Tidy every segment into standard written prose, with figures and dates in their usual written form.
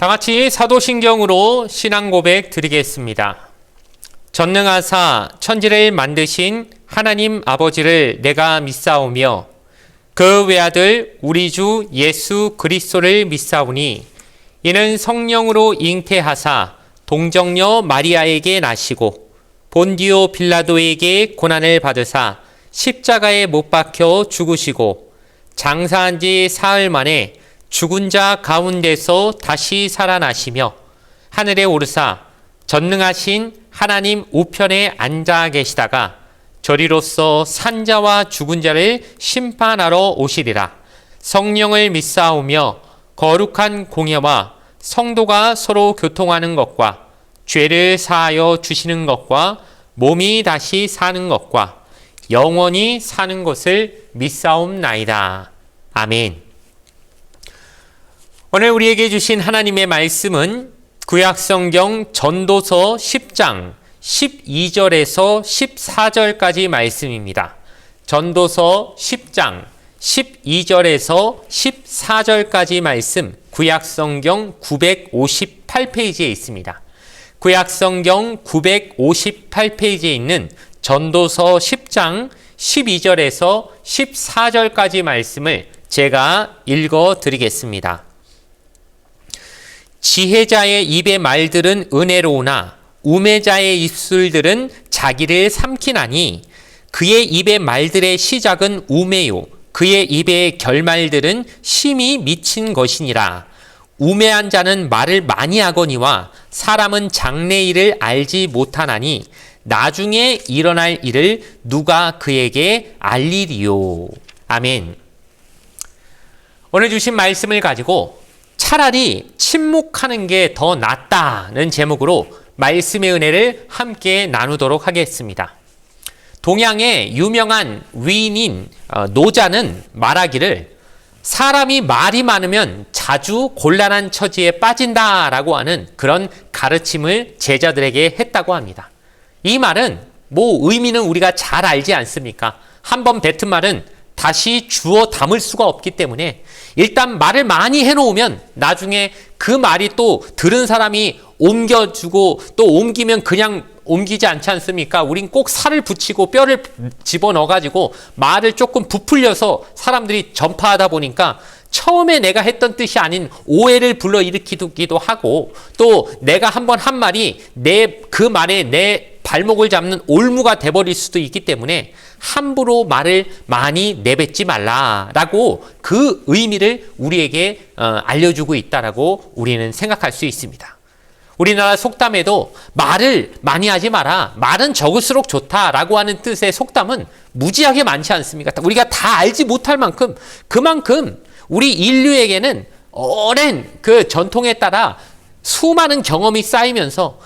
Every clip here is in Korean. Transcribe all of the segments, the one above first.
다 같이 사도신경으로 신앙 고백 드리겠습니다. 전능하사 천지를 만드신 하나님 아버지를 내가 믿사오며 그 외아들 우리 주 예수 그리스도를 믿사오니 이는 성령으로 잉태하사 동정녀 마리아에게 나시고 본디오 빌라도에게 고난을 받으사 십자가에 못 박혀 죽으시고 장사한 지 사흘 만에 죽은 자 가운데서 다시 살아나시며 하늘에 오르사 전능하신 하나님 우편에 앉아 계시다가 저리로서 산자와 죽은 자를 심판하러 오시리라. 성령을 믿사오며 거룩한 공예와 성도가 서로 교통하는 것과 죄를 사하여 주시는 것과 몸이 다시 사는 것과 영원히 사는 것을 믿사옵나이다. 아멘. 오늘 우리에게 주신 하나님의 말씀은 구약성경 전도서 10장 12절에서 14절까지 말씀입니다. 전도서 10장 12절에서 14절까지 말씀, 구약성경 958페이지에 있습니다. 구약성경 958페이지에 있는 전도서 10장 12절에서 14절까지 말씀을 제가 읽어 드리겠습니다. 지혜자의 입의 말들은 은혜로우나 우매자의 입술들은 자기를 삼키나니 그의 입의 말들의 시작은 우매요 그의 입의 결말들은 심히 미친 것이니라. 우매한 자는 말을 많이 하거니와 사람은 장래일을 알지 못하나니 나중에 일어날 일을 누가 그에게 알리리요. 아멘. 오늘 주신 말씀을 가지고 차라리 침묵하는 게 더 낫다는 제목으로 말씀의 은혜를 함께 나누도록 하겠습니다. 동양의 유명한 위인인 노자는 말하기를 사람이 말이 많으면 자주 곤란한 처지에 빠진다라고 하는 그런 가르침을 제자들에게 했다고 합니다. 이 말은 의미는 우리가 잘 알지 않습니까? 한번 뱉은 말은 다시 주워 담을 수가 없기 때문에 일단 말을 많이 해놓으면 나중에 그 말이 또 들은 사람이 옮겨주고 또 옮기면 그냥 옮기지 않지 않습니까? 우린 꼭 살을 붙이고 뼈를 집어넣어가지고 말을 조금 부풀려서 사람들이 전파하다 보니까 처음에 내가 했던 뜻이 아닌 오해를 불러일으키기도 하고 또 내가 한번 한 말이 그 말에 내 발목을 잡는 올무가 돼버릴 수도 있기 때문에 함부로 말을 많이 내뱉지 말라라고 그 의미를 우리에게 알려주고 있다라고 우리는 생각할 수 있습니다. 우리나라 속담에도 말을 많이 하지 마라, 말은 적을수록 좋다라고 하는 뜻의 속담은 무지하게 많지 않습니까? 우리가 다 알지 못할 만큼 그만큼 우리 인류에게는 오랜 그 전통에 따라 수많은 경험이 쌓이면서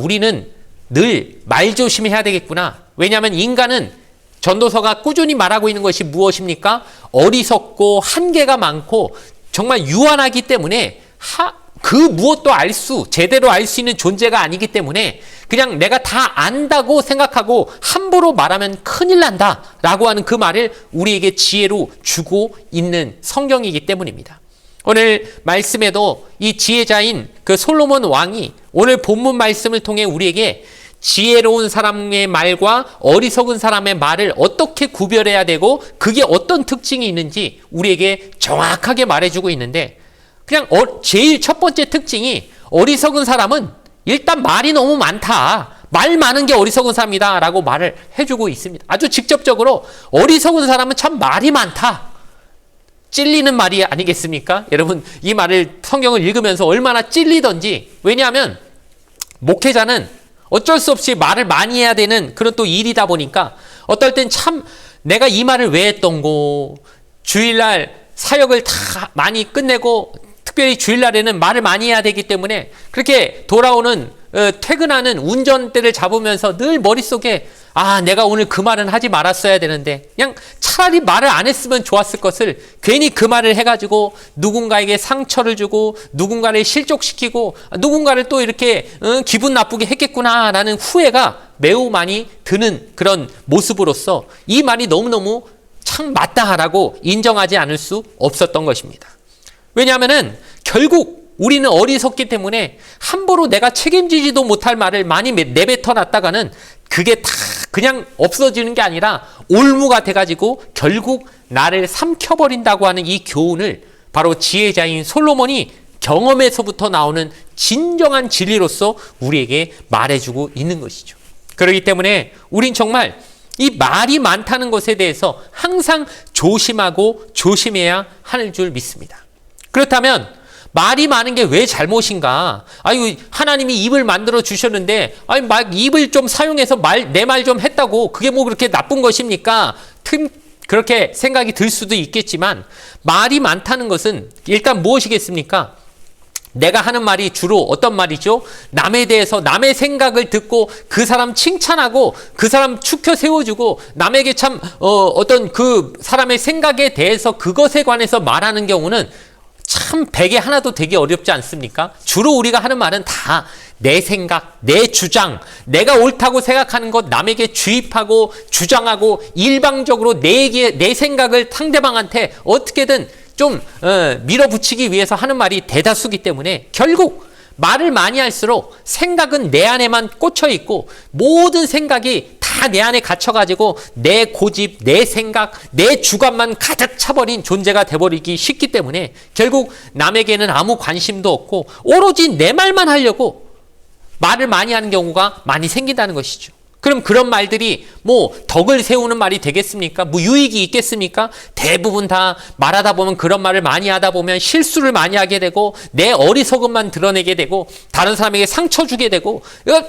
우리는 늘 말조심해야 되겠구나. 왜냐하면 인간은 전도서가 꾸준히 말하고 있는 것이 무엇입니까? 어리석고 한계가 많고 정말 유한하기 때문에 그 무엇도 제대로 알 수 있는 존재가 아니기 때문에 그냥 내가 다 안다고 생각하고 함부로 말하면 큰일 난다 라고 하는 그 말을 우리에게 지혜로 주고 있는 성경이기 때문입니다. 오늘 말씀에도 이 지혜자인 그 솔로몬 왕이 오늘 본문 말씀을 통해 우리에게 지혜로운 사람의 말과 어리석은 사람의 말을 어떻게 구별해야 되고 그게 어떤 특징이 있는지 우리에게 정확하게 말해주고 있는데 그냥 제일 첫 번째 특징이 어리석은 사람은 일단 말이 너무 많다. 말 많은 게 어리석은 사람이다 라고 말을 해주고 있습니다. 아주 직접적으로 어리석은 사람은 참 말이 많다. 찔리는 말이 아니겠습니까? 여러분 이 말을 성경을 읽으면서 얼마나 찔리던지. 왜냐하면 목회자는 어쩔 수 없이 말을 많이 해야 되는 그런 또 일이다 보니까 어떨 땐 참 내가 이 말을 왜 했던고 주일날 사역을 다 많이 끝내고 특별히 주일날에는 말을 많이 해야 되기 때문에 그렇게 돌아오는 퇴근하는 운전대를 잡으면서 늘 머릿속에 내가 오늘 그 말은 하지 말았어야 되는데 그냥 차라리 말을 안 했으면 좋았을 것을 괜히 그 말을 해가지고 누군가에게 상처를 주고 누군가를 실족시키고 누군가를 또 이렇게 기분 나쁘게 했겠구나라는 후회가 매우 많이 드는 그런 모습으로서 이 말이 너무너무 참 맞다라고 인정하지 않을 수 없었던 것입니다. 왜냐하면은 결국 우리는 어리석기 때문에 함부로 내가 책임지지도 못할 말을 많이 내뱉어 놨다가는 그게 다 그냥 없어지는 게 아니라 올무가 돼가지고 결국 나를 삼켜버린다고 하는 이 교훈을 바로 지혜자인 솔로몬이 경험에서부터 나오는 진정한 진리로서 우리에게 말해주고 있는 것이죠. 그렇기 때문에 우린 정말 이 말이 많다는 것에 대해서 항상 조심하고 조심해야 하는 줄 믿습니다. 그렇다면 말이 많은 게 왜 잘못인가? 아유, 하나님이 입을 만들어 주셨는데, 아유, 입을 좀 사용해서 내 말 좀 했다고 그게 뭐 그렇게 나쁜 것입니까? 그렇게 생각이 들 수도 있겠지만, 말이 많다는 것은 일단 무엇이겠습니까? 내가 하는 말이 주로 어떤 말이죠? 남에 대해서 남의 생각을 듣고 그 사람 칭찬하고 그 사람 추켜 세워주고 남에게 참 어떤 그 사람의 생각에 대해서 그것에 관해서 말하는 경우는 참 백에 하나도 되기 어렵지 않습니까? 주로 우리가 하는 말은 다 내 생각, 내 주장, 내가 옳다고 생각하는 것 남에게 주입하고 주장하고 일방적으로 내 생각을 상대방한테 어떻게든 좀 밀어붙이기 위해서 하는 말이 대다수기 때문에 결국 말을 많이 할수록 생각은 내 안에만 꽂혀 있고 모든 생각이 다 내 안에 갇혀가지고 내 고집, 내 생각, 내 주관만 가득 차버린 존재가 돼버리기 쉽기 때문에 결국 남에게는 아무 관심도 없고 오로지 내 말만 하려고 말을 많이 하는 경우가 많이 생긴다는 것이죠. 그럼 그런 말들이 뭐 덕을 세우는 말이 되겠습니까? 뭐 유익이 있겠습니까? 대부분 다 말하다 보면 그런 말을 많이 하다 보면 실수를 많이 하게 되고 내 어리석음만 드러내게 되고 다른 사람에게 상처 주게 되고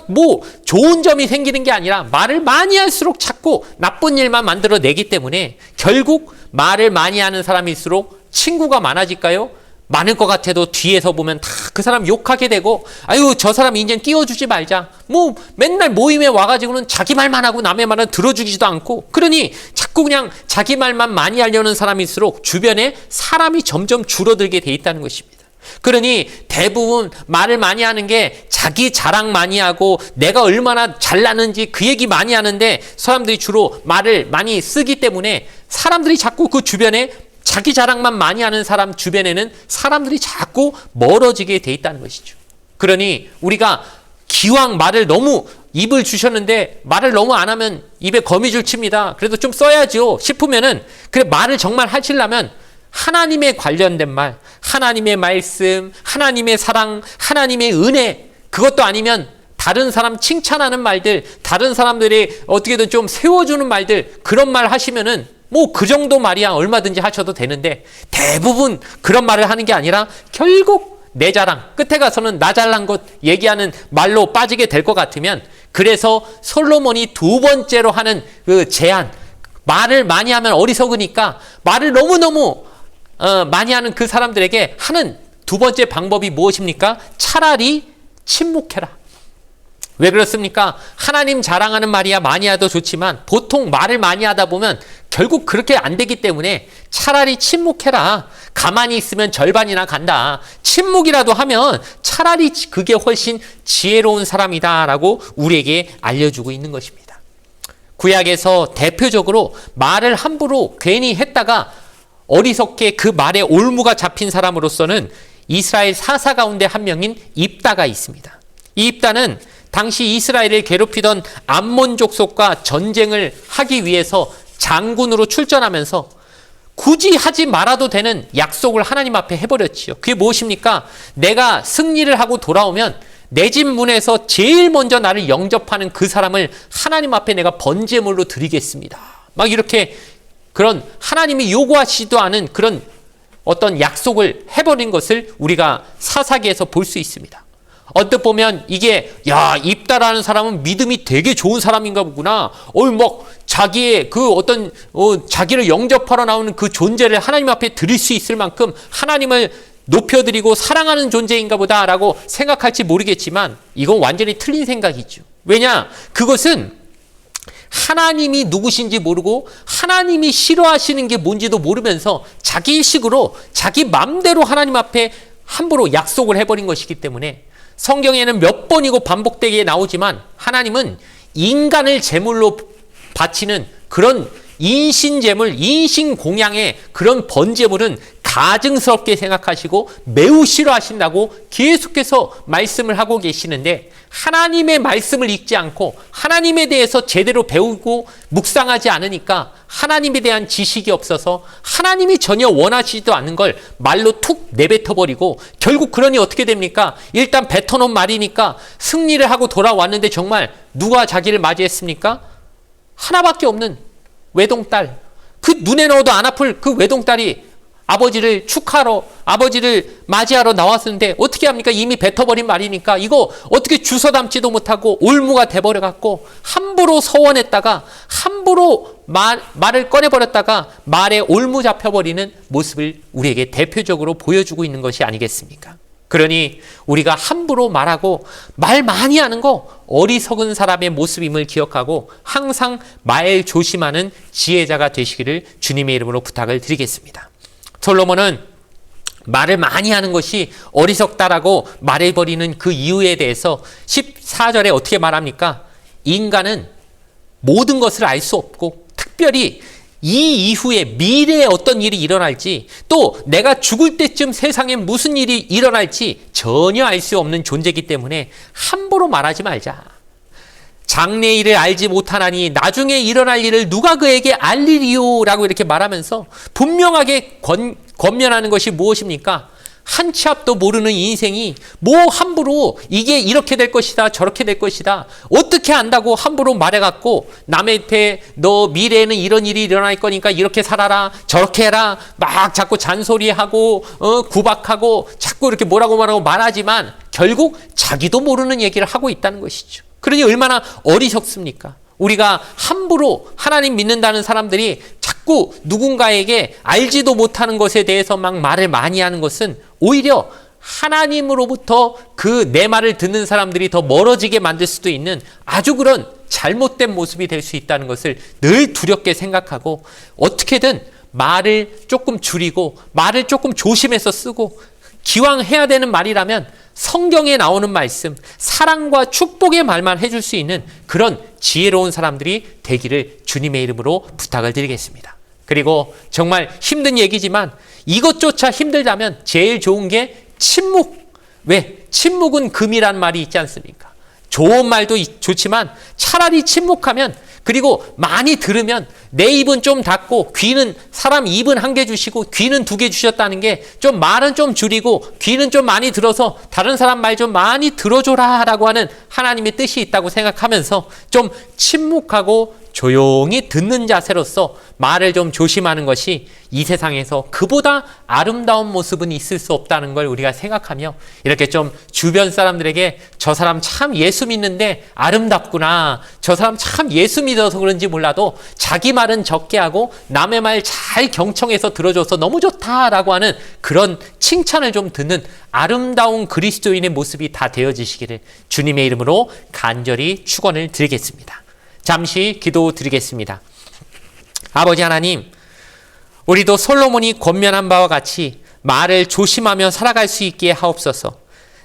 뭐 좋은 점이 생기는 게 아니라 말을 많이 할수록 자꾸 나쁜 일만 만들어내기 때문에 결국 말을 많이 하는 사람일수록 친구가 많아질까요? 많을 것 같아도 뒤에서 보면 다 그 사람 욕하게 되고 아유 저 사람 이제 끼워주지 말자 뭐 맨날 모임에 와가지고는 자기 말만 하고 남의 말은 들어주지도 않고 그러니 자꾸 그냥 자기 말만 많이 하려는 사람일수록 주변에 사람이 점점 줄어들게 돼 있다는 것입니다. 그러니 대부분 말을 많이 하는 게 자기 자랑 많이 하고 내가 얼마나 잘나는지 그 얘기 많이 하는데 사람들이 주로 말을 많이 쓰기 때문에 사람들이 자꾸 그 주변에 자기 자랑만 많이 하는 사람 주변에는 사람들이 자꾸 멀어지게 돼 있다는 것이죠. 그러니 우리가 기왕 말을 너무 입을 주셨는데 말을 너무 안 하면 입에 거미줄 칩니다. 그래도 좀 써야죠 싶으면은 그래 말을 정말 하시려면 하나님에 관련된 말, 하나님의 말씀, 하나님의 사랑, 하나님의 은혜 그것도 아니면 다른 사람 칭찬하는 말들, 다른 사람들이 어떻게든 좀 세워주는 말들 그런 말 하시면은 뭐 그 정도 말이야 얼마든지 하셔도 되는데 대부분 그런 말을 하는 게 아니라 결국 내 자랑 끝에 가서는 나 잘난 것 얘기하는 말로 빠지게 될 것 같으면 그래서 솔로몬이 두 번째로 하는 그 제안 말을 많이 하면 어리석으니까 말을 너무너무 많이 하는 그 사람들에게 하는 두 번째 방법이 무엇입니까? 차라리 침묵해라. 왜 그렇습니까? 하나님 자랑하는 말이야 많이 해도 좋지만 보통 말을 많이 하다 보면 결국 그렇게 안 되기 때문에 차라리 침묵해라. 가만히 있으면 절반이나 간다. 침묵이라도 하면 차라리 그게 훨씬 지혜로운 사람이다라고 우리에게 알려주고 있는 것입니다. 구약에서 대표적으로 말을 함부로 괜히 했다가 어리석게 그 말에 올무가 잡힌 사람으로서는 이스라엘 사사 가운데 한 명인 입다가 있습니다. 이 입다는 당시 이스라엘을 괴롭히던 암몬 족속과 전쟁을 하기 위해서 장군으로 출전하면서 굳이 하지 말아도 되는 약속을 하나님 앞에 해버렸지요. 그게 무엇입니까? 내가 승리를 하고 돌아오면 내 집 문에서 제일 먼저 나를 영접하는 그 사람을 하나님 앞에 내가 번제물로 드리겠습니다. 막 이렇게 그런 하나님이 요구하시지도 않은 그런 어떤 약속을 해버린 것을 우리가 사사기에서 볼 수 있습니다. 언뜻 보면 이게 입다라는 사람은 믿음이 되게 좋은 사람인가 보구나. 자기의 그 어떤 자기를 영접하러 나오는 그 존재를 하나님 앞에 드릴 수 있을 만큼 하나님을 높여드리고 사랑하는 존재인가 보다라고 생각할지 모르겠지만 이건 완전히 틀린 생각이죠. 왜냐? 그것은 하나님이 누구신지 모르고 하나님이 싫어하시는 게 뭔지도 모르면서 자기 식으로 자기 맘대로 하나님 앞에 함부로 약속을 해버린 것이기 때문에 성경에는 몇 번이고 반복되게 나오지만 하나님은 인간을 제물로 바치는 그런 인신제물, 인신공양의 그런 번제물은 가증스럽게 생각하시고 매우 싫어하신다고 계속해서 말씀을 하고 계시는데, 하나님의 말씀을 읽지 않고 하나님에 대해서 제대로 배우고 묵상하지 않으니까 하나님에 대한 지식이 없어서 하나님이 전혀 원하시지도 않는 걸 말로 툭 내뱉어버리고, 결국 그러니 어떻게 됩니까? 일단 뱉어놓은 말이니까 승리를 하고 돌아왔는데 정말 누가 자기를 맞이했습니까? 하나밖에 없는 외동딸, 그 눈에 넣어도 안 아플 그 외동딸이 아버지를 축하하러, 아버지를 맞이하러 나왔는데 어떻게 합니까? 이미 뱉어버린 말이니까 이거 어떻게 주워 담지도 못하고 올무가 돼버려갖고 함부로 서원했다가 함부로 말을 꺼내버렸다가 말에 올무 잡혀버리는 모습을 우리에게 대표적으로 보여주고 있는 것이 아니겠습니까? 그러니 우리가 함부로 말하고 말 많이 하는 거 어리석은 사람의 모습임을 기억하고 항상 말 조심하는 지혜자가 되시기를 주님의 이름으로 부탁을 드리겠습니다. 솔로몬은 말을 많이 하는 것이 어리석다라고 말해버리는 그 이유에 대해서 14절에 어떻게 말합니까? 인간은 모든 것을 알 수 없고 특별히 이 이후에 미래에 어떤 일이 일어날지, 또 내가 죽을 때쯤 세상에 무슨 일이 일어날지 전혀 알 수 없는 존재이기 때문에 함부로 말하지 말자. 장래 일을 알지 못하나니 나중에 일어날 일을 누가 그에게 알리리요? 라고 이렇게 말하면서 분명하게 권면하는 것이 무엇입니까? 한 치 앞도 모르는 인생이 뭐 함부로 이게 이렇게 될 것이다 저렇게 될 것이다 어떻게 안다고 함부로 말해갖고 남한테 너 미래에는 이런 일이 일어날 거니까 이렇게 살아라 저렇게 해라 막 자꾸 잔소리하고 구박하고 자꾸 이렇게 뭐라고 말하지만 결국 자기도 모르는 얘기를 하고 있다는 것이죠. 그러니 얼마나 어리석습니까? 우리가 함부로 하나님 믿는다는 사람들이 자꾸 누군가에게 알지도 못하는 것에 대해서 막 말을 많이 하는 것은 오히려 하나님으로부터 그 내 말을 듣는 사람들이 더 멀어지게 만들 수도 있는 아주 그런 잘못된 모습이 될 수 있다는 것을 늘 두렵게 생각하고 어떻게든 말을 조금 줄이고 말을 조금 조심해서 쓰고 기왕 해야 되는 말이라면 성경에 나오는 말씀, 사랑과 축복의 말만 해줄 수 있는 그런 지혜로운 사람들이 되기를 주님의 이름으로 부탁을 드리겠습니다. 그리고 정말 힘든 얘기지만 이것조차 힘들다면 제일 좋은 게 침묵. 왜? 침묵은 금이란 말이 있지 않습니까? 좋은 말도 좋지만 차라리 침묵하면 그리고 많이 들으면 내 입은 좀 닫고 귀는 사람 입은 1개 주시고 귀는 2개 주셨다는 게 좀 말은 좀 줄이고 귀는 좀 많이 들어서 다른 사람 말 좀 많이 들어줘라 라고 하는 하나님의 뜻이 있다고 생각하면서 좀 침묵하고 조용히 듣는 자세로서 말을 좀 조심하는 것이 이 세상에서 그보다 아름다운 모습은 있을 수 없다는 걸 우리가 생각하며 이렇게 좀 주변 사람들에게 저 사람 참 예수 믿는데 아름답구나 저 사람 참 예수 믿어서 그런지 몰라도 자기 말은 적게 하고 남의 말 잘 경청해서 들어줘서 너무 좋다라고 하는 그런 칭찬을 좀 듣는 아름다운 그리스도인의 모습이 다 되어지시기를 주님의 이름으로 간절히 축원을 드리겠습니다. 잠시 기도드리겠습니다. 아버지 하나님, 우리도 솔로몬이 권면한 바와 같이 말을 조심하며 살아갈 수 있게 하옵소서.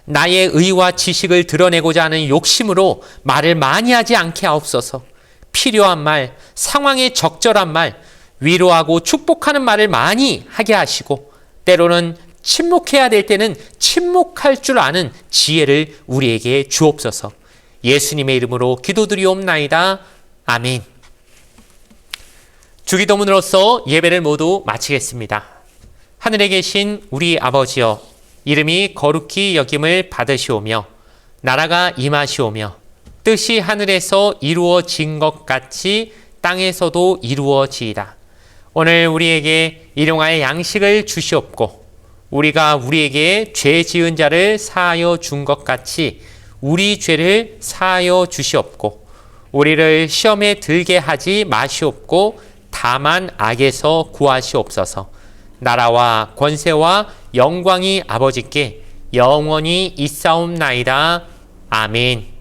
나의 의와 지식을 드러내고자 하는 욕심으로 말을 많이 하지 않게 하옵소서. 필요한 말, 상황에 적절한 말, 위로하고 축복하는 말을 많이 하게 하시고 때로는 침묵해야 될 때는 침묵할 줄 아는 지혜를 우리에게 주옵소서. 예수님의 이름으로 기도드리옵나이다. 아멘. 주기도문으로서 예배를 모두 마치겠습니다. 하늘에 계신 우리 아버지여, 이름이 거룩히 여김을 받으시오며 나라가 임하시오며 뜻이 하늘에서 이루어진 것 같이 땅에서도 이루어지이다. 오늘 우리에게 일용할 양식을 주시옵고 우리가 우리에게 죄 지은 자를 사하여 준 것 같이 우리 죄를 사하여 주시옵고 우리를 시험에 들게 하지 마시옵고 다만 악에서 구하시옵소서. 나라와 권세와 영광이 아버지께 영원히 있사옵나이다. 아멘.